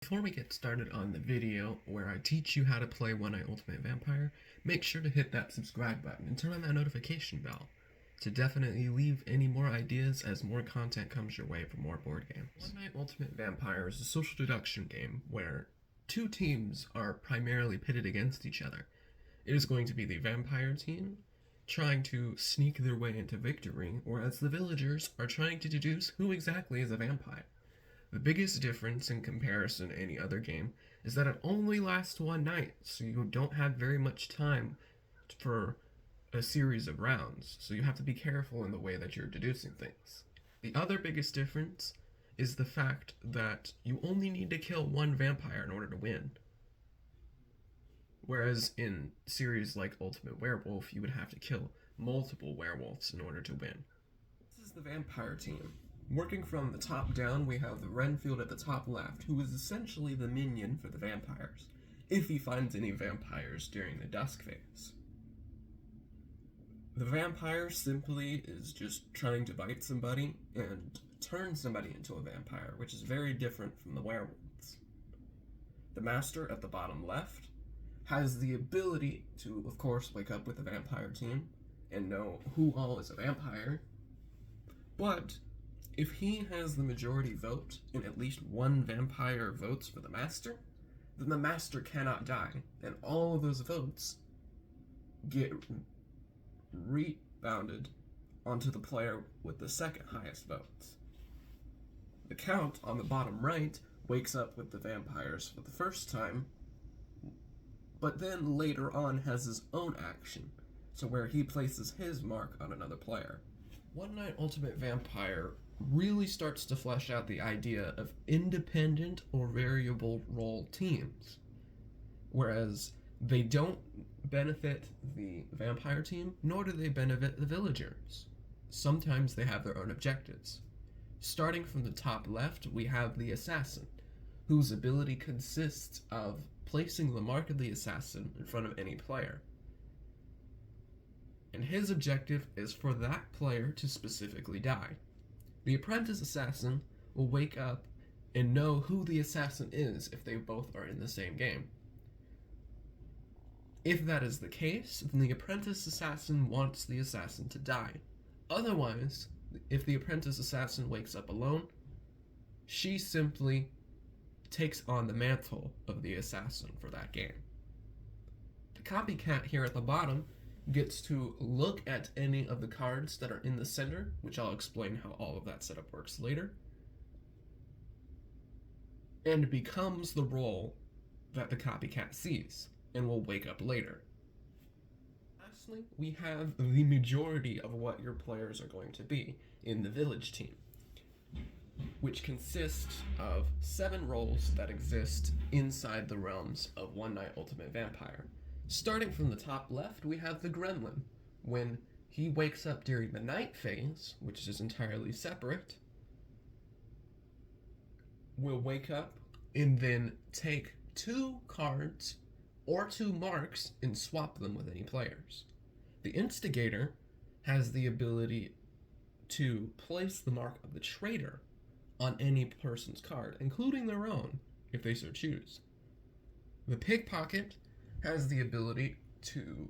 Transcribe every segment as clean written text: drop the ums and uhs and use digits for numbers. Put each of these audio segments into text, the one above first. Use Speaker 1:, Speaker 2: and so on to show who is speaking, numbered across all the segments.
Speaker 1: Before we get started on the video where I teach you how to play One Night Ultimate Vampire, make sure to hit that subscribe button and turn on that notification bell to definitely leave any more ideas as more content comes your way for more board games. One Night Ultimate Vampire is a social deduction game where two teams are primarily pitted against each other. It is going to be the vampire team trying to sneak their way into victory, whereas the villagers are trying to deduce who exactly is a vampire. The biggest difference in comparison to any other game is that it only lasts one night, so you don't have very much time for a series of rounds, so you have to be careful in the way that you're deducing things. The other biggest difference is the fact that you only need to kill one vampire in order to win. Whereas in series like Ultimate Werewolf, you would have to kill multiple werewolves in order to win. This is the vampire team. Working from the top down, we have the Renfield at the top left, who is essentially the minion for the vampires, if he finds any vampires during the Dusk phase. The vampire simply is just trying to bite somebody and turn somebody into a vampire, which is very different from the werewolves. The Master at the bottom left has the ability to, of course, wake up with the vampire team and know who all is a vampire, but if he has the majority vote and at least one vampire votes for the Master, then the Master cannot die, and all of those votes get rebounded onto the player with the second highest votes. The Count on the bottom right wakes up with the vampires for the first time, but then later on has his own action, so where he places his mark on another player. One Night Ultimate Vampire really starts to flesh out the idea of independent or variable role teams, whereas they don't benefit the vampire team, nor do they benefit the villagers. Sometimes they have their own objectives. Starting from the top left, we have the assassin, whose ability consists of placing the mark of the assassin in front of any player. And his objective is for that player to specifically die. The apprentice assassin will wake up and know who the assassin is if they both are in the same game. If that is the case, then the apprentice assassin wants the assassin to die. Otherwise, if the apprentice assassin wakes up alone, she simply takes on the mantle of the assassin for that game. The copycat here at the bottom gets to look at any of the cards that are in the center, which I'll explain how all of that setup works later, and becomes the role that the copycat sees, and will wake up later. Lastly, we have the majority of what your players are going to be in the village team, which consists of 7 roles that exist inside the realms of One Night Ultimate Vampire. Starting from the top left, we have the Gremlin. When he wakes up during the night phase, which is entirely separate, will wake up and then take 2 cards or 2 marks and swap them with any players. The Instigator has the ability to place the mark of the traitor on any person's card, including their own, if they so choose. The Pickpocket has the ability to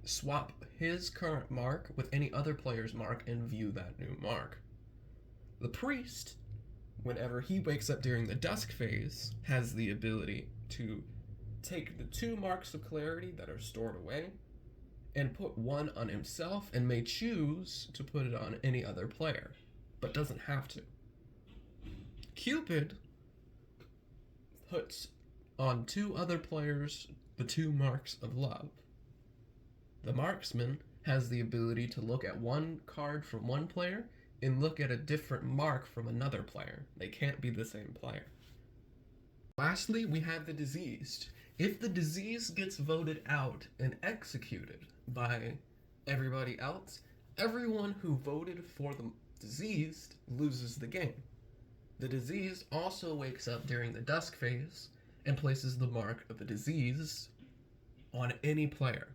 Speaker 1: swap his current mark with any other player's mark and view that new mark. The Priest, whenever he wakes up during the Dusk phase, has the ability to take the 2 marks of clarity that are stored away and put one on himself, and may choose to put it on any other player, but doesn't have to. Cupid puts on 2 other players the 2 marks of love. The Marksman has the ability to look at one card from one player and look at a different mark from another player. They can't be the same player. Lastly, we have the Diseased. If the Diseased gets voted out and executed by everybody else, everyone who voted for the Diseased loses the game. The Diseased also wakes up during the Dusk phase and places the mark of the Diseased on any player.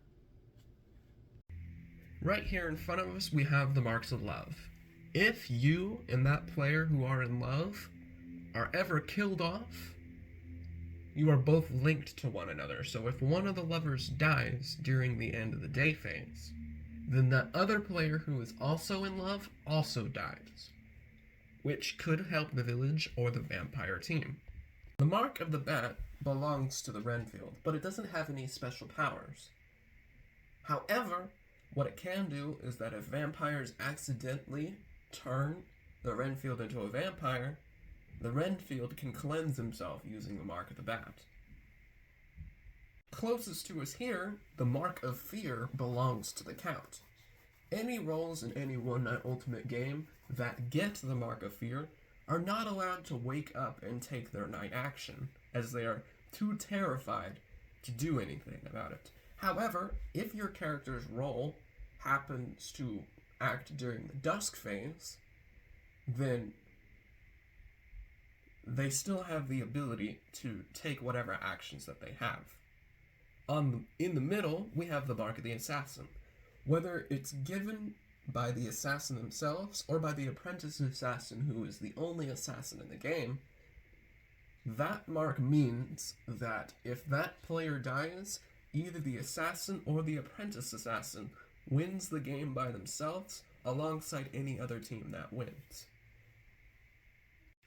Speaker 1: Right here in front of us, we have the marks of love. If you and that player who are in love are ever killed off, you are both linked to one another. So if one of the lovers dies during the end of the day phase, then the other player who is also in love also dies, which could help the village or the vampire team. The mark of the bat belongs to the Renfield, but it doesn't have any special powers. However, what it can do is that if vampires accidentally turn the Renfield into a vampire, the Renfield can cleanse himself using the mark of the bat. Closest to us here, the mark of fear belongs to the Count. Any roles in any One Night Ultimate game that get the mark of fear are not allowed to wake up and take their night action, as they are too terrified to do anything about it. However, if your character's role happens to act during the Dusk phase, then they still have the ability to take whatever actions that they have. In the middle, we have the mark of the assassin. Whether it's given by the assassin themselves or by the apprentice assassin who is the only assassin in the game, that mark means that if that player dies, either the assassin or the apprentice assassin wins the game by themselves alongside any other team that wins.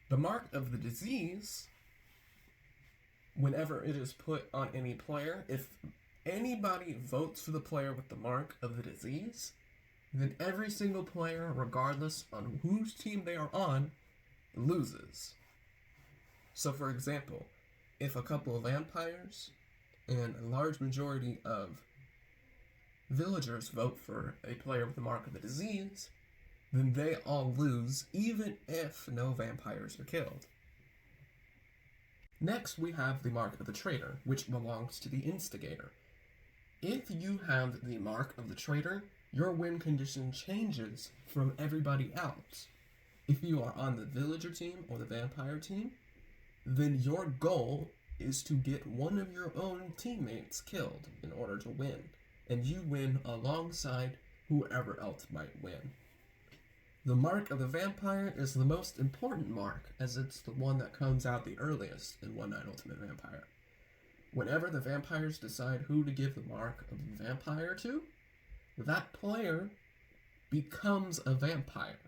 Speaker 1: The mark of the disease, whenever it is put on any player, if anybody votes for the player with the mark of the disease, then every single player, regardless on whose team they are on, loses. So for example, if a couple of vampires and a large majority of villagers vote for a player with the mark of the disease, then they all lose, even if no vampires are killed. Next, we have the mark of the traitor, which belongs to the instigator. If you have the mark of the traitor, your win condition changes from everybody else. If you are on the villager team or the vampire team, then your goal is to get one of your own teammates killed in order to win, and you win alongside whoever else might win. The mark of the vampire is the most important mark, as it's the one that comes out the earliest in One Night Ultimate Vampire. Whenever the vampires decide who to give the mark of the vampire to, that player becomes a vampire.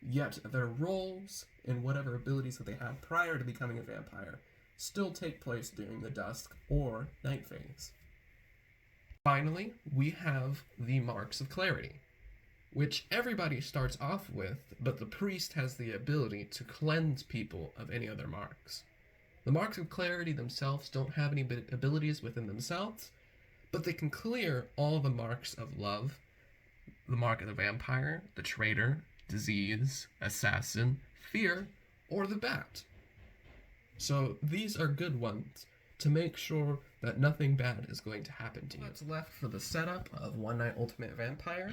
Speaker 1: Yet their roles and whatever abilities that they had prior to becoming a vampire still take place during the Dusk or Night phase. Finally, we have the marks of clarity, which everybody starts off with, but the priest has the ability to cleanse people of any other marks. The marks of clarity themselves don't have any abilities within themselves, but they can clear all the marks of love, the mark of the vampire, the traitor, disease, assassin, fear, or the bat. So these are good ones to make sure that nothing bad is going to happen to you. What's left for the setup of One Night Ultimate Vampire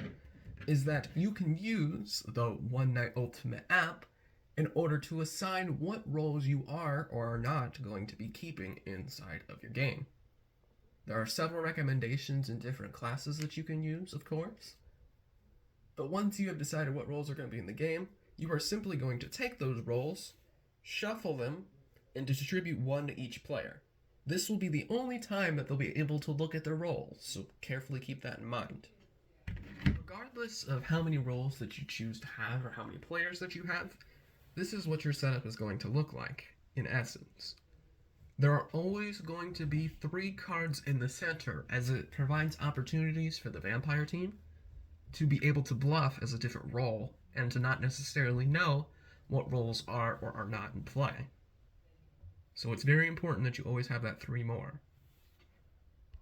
Speaker 1: is that you can use the One Night Ultimate app in order to assign what roles you are or are not going to be keeping inside of your game. There are several recommendations in different classes that you can use, of course. But once you have decided what roles are going to be in the game, you are simply going to take those roles, shuffle them, and distribute one to each player. This will be the only time that they'll be able to look at their roles, so carefully keep that in mind. Regardless of how many roles that you choose to have or how many players that you have, this is what your setup is going to look like, in essence. There are always going to be 3 cards in the center, as it provides opportunities for the vampire team to be able to bluff as a different role, and to not necessarily know what roles are or are not in play. So it's very important that you always have that 3 more.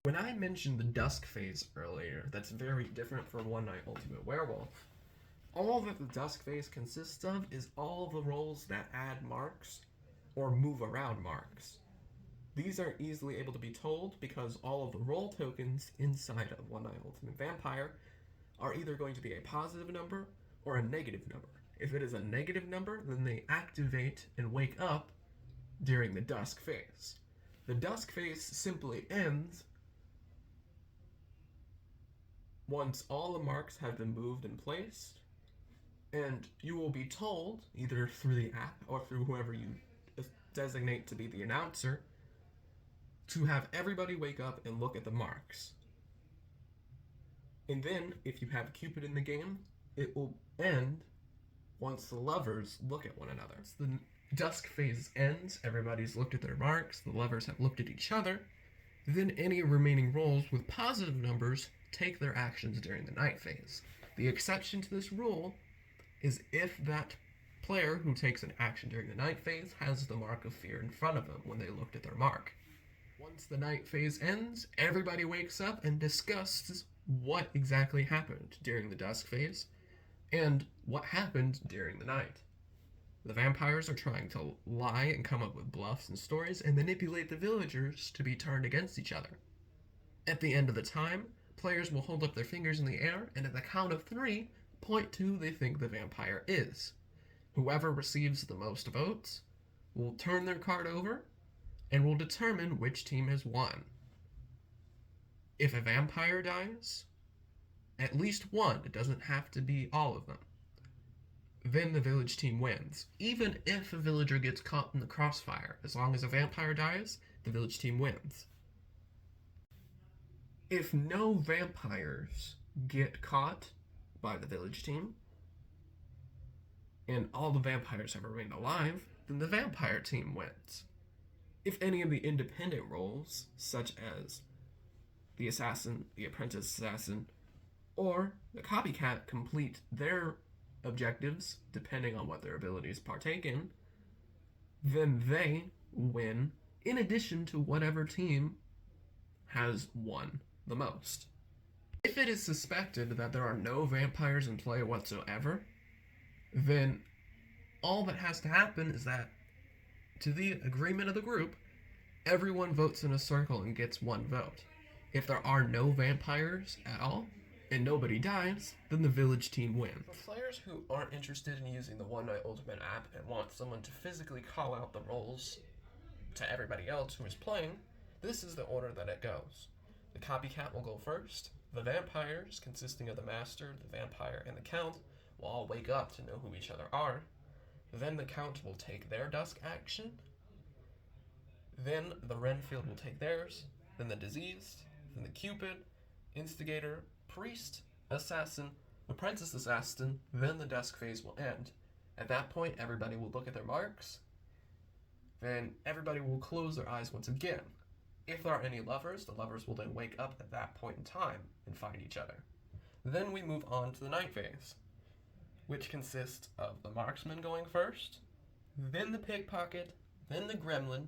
Speaker 1: When I mentioned the Dusk phase earlier, that's very different from One Night Ultimate Werewolf. All that the Dusk phase consists of is all the roles that add marks or move around marks. These are easily able to be told because all of the role tokens inside of One Night Ultimate Vampire are either going to be a positive number or a negative number. If it is a negative number, then they activate and wake up during the Dusk phase. The Dusk phase simply ends once all the marks have been moved and placed, And you will be told, either through the app or through whoever you designate to be the announcer, to have everybody wake up and look at the marks. And then, if you have Cupid in the game, it will end once the lovers look at one another. Once the dusk phase ends, everybody's looked at their marks, the lovers have looked at each other, then any remaining rolls with positive numbers take their actions during the night phase. The exception to this rule is if that player who takes an action during the night phase has the mark of fear in front of them when they looked at their mark. Once the night phase ends, everybody wakes up and discusses what exactly happened during the dusk phase and what happened during the night. The vampires are trying to lie and come up with bluffs and stories and manipulate the villagers to be turned against each other. At the end of the time, players will hold up their fingers in the air and at the count of 3, point to who they think the vampire is. Whoever receives the most votes will turn their card over and will determine which team has won. If a vampire dies, at least one, it doesn't have to be all of them, then the village team wins. Even if a villager gets caught in the crossfire, as long as a vampire dies, the village team wins. If no vampires get caught by the village team, and all the vampires have remained alive, then the vampire team wins. If any of the independent roles, such as the assassin, the apprentice assassin, or the copycat complete their objectives, depending on what their abilities partake in, then they win, in addition to whatever team has won the most. If it is suspected that there are no vampires in play whatsoever, then all that has to happen is that, to the agreement of the group, everyone votes in a circle and gets one vote. If there are no vampires at all, and nobody dies, then the village team wins. For players who aren't interested in using the One Night Ultimate app and want someone to physically call out the roles to everybody else who is playing, this is the order that it goes. The copycat will go first. The vampires, consisting of the master, the vampire, and the count, will all wake up to know who each other are. Then the count will take their dusk action. Then the Renfield will take theirs. Then the diseased. Then the Cupid, instigator, priest, assassin, apprentice assassin. Then the dusk phase will end. At that point, everybody will look at their marks. Then everybody will close their eyes once again. If there are any lovers, the lovers will then wake up at that point in time and find each other. Then we move on to the night phase, which consists of the marksman going first, then the pickpocket, then the gremlin,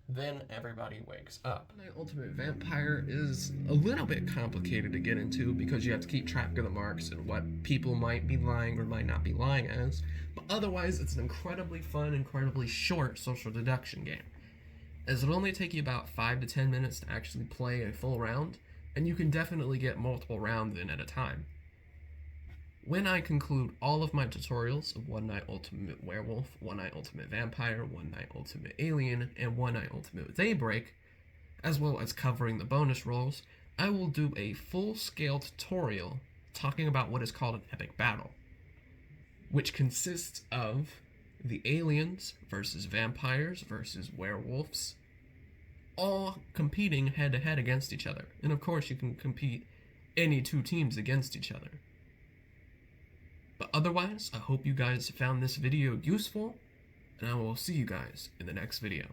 Speaker 1: then everybody wakes up. Night Ultimate Vampire is a little bit complicated to get into because you have to keep track of the marks and what people might be lying or might not be lying as, but otherwise it's an incredibly fun, incredibly short social deduction game, as it'll only take you about 5 to 10 minutes to actually play a full round, and you can definitely get multiple rounds in at a time. When I conclude all of my tutorials of One Night Ultimate Werewolf, One Night Ultimate Vampire, One Night Ultimate Alien, and One Night Ultimate Daybreak, as well as covering the bonus roles, I will do a full-scale tutorial talking about what is called an epic battle, which consists of the aliens versus vampires versus werewolves, all competing head-to-head against each other. And of course you can compete any two teams against each other. But otherwise, I hope you guys found this video useful, and I will see you guys in the next video.